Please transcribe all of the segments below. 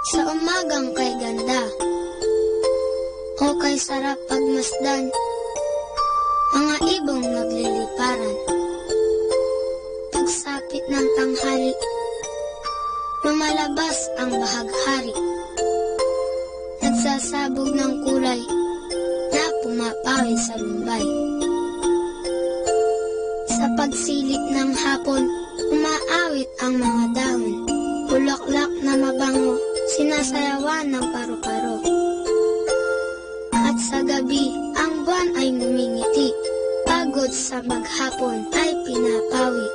Sa umagang kay ganda, o kay sarap pagmasdan, mga ibong nagliliparan. Pagsapit ng tanghali, lumalabas ang bahaghari. Nagsasabog ng kulay na pumapawid sa lumbay. Sa pagsilip ng hapon, umaawit ang mga dahon. Bulaklak na mabango, sinasayawan ng paru-paro. At sa gabi, ang buwan ay ngumingiti. Pagod sa maghapon ay pinapawi.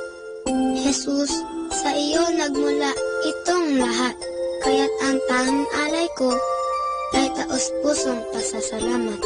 Jesus, sa iyo nagmula itong lahat. Kaya't ang tanging alay ko ay taos-pusong pasasalamat.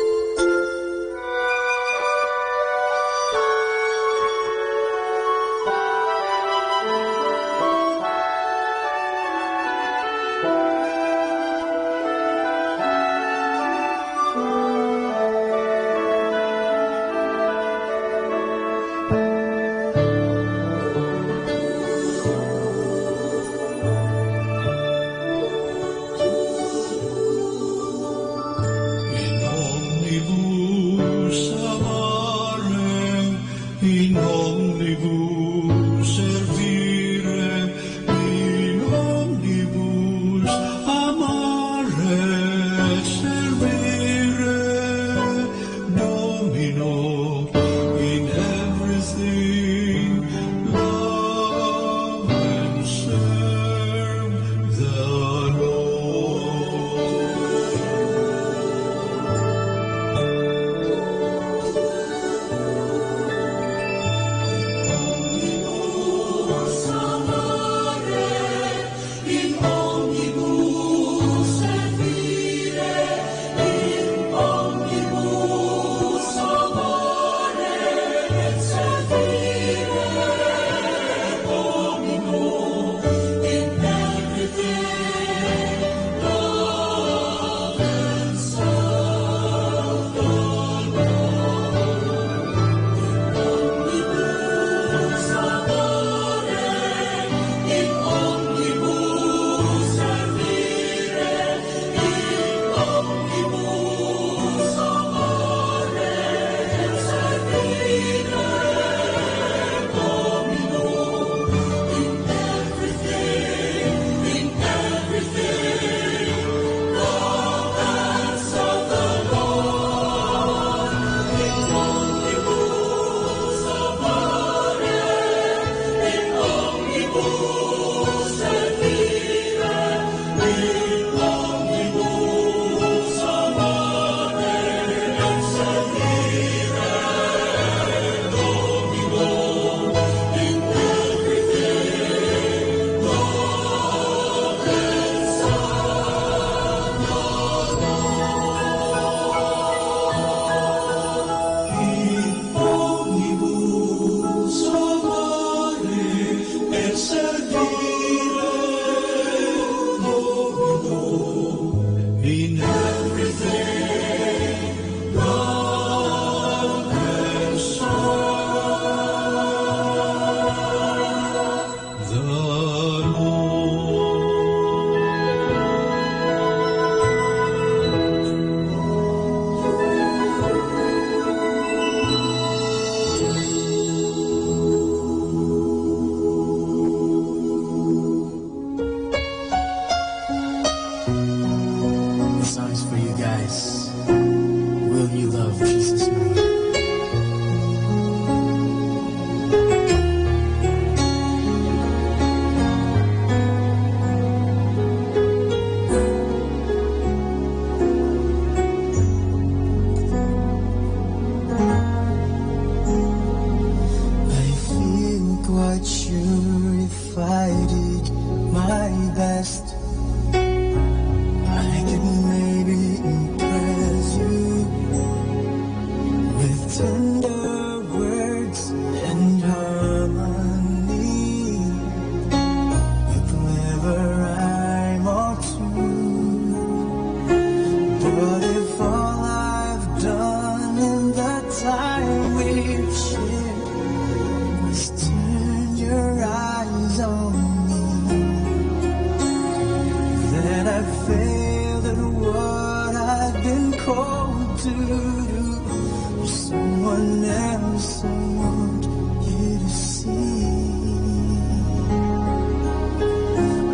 have failed at what I've been called to do. Someone else I want you to see.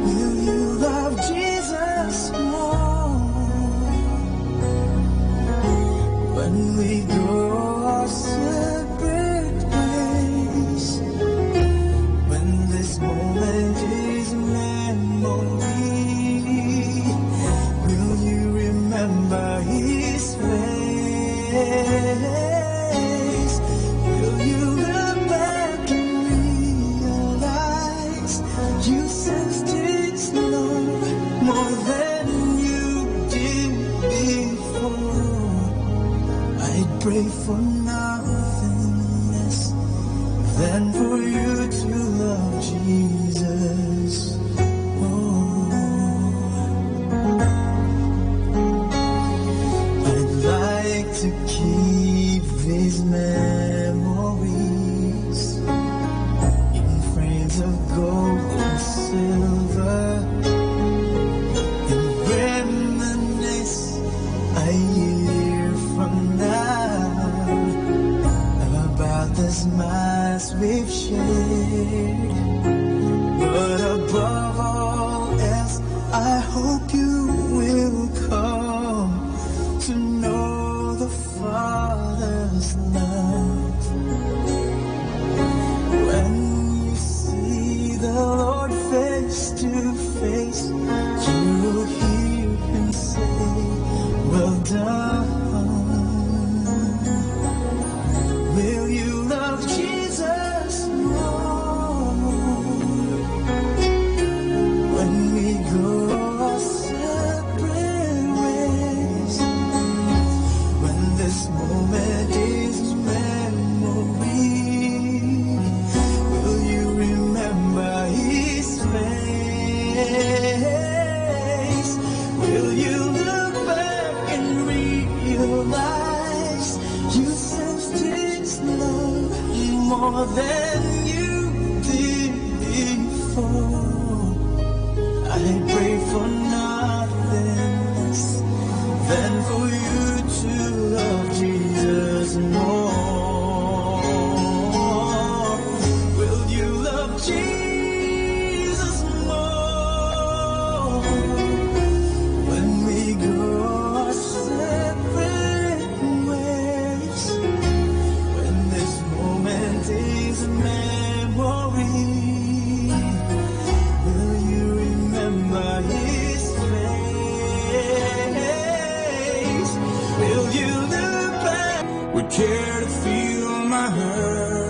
Will you love Jesus more when we go our separate ways? When this moment is memory, will you remember His face? Will you look back and realize you sensed His love more than you did before? I'd pray for nothing less than for you to love Jesus more. I'd like to keep these memories in frames of gold and silver, and reminisce a year from now about the smiles we've shared. But above all else, I hope you will come to know the Father's love. When you see the Lord face to face, you will hear Him say, well done. Will you love Jesus more when we go our separate ways? When this moment is memory, will you remember His face? Will you look back and realize you sensed His love more than you did before? I pray for nothing less than for you to love Jesus more. Will you love Jesus more when we go our separate ways? When this moment is memory, will you remember His face? Will you look back? Would care to feel my hurt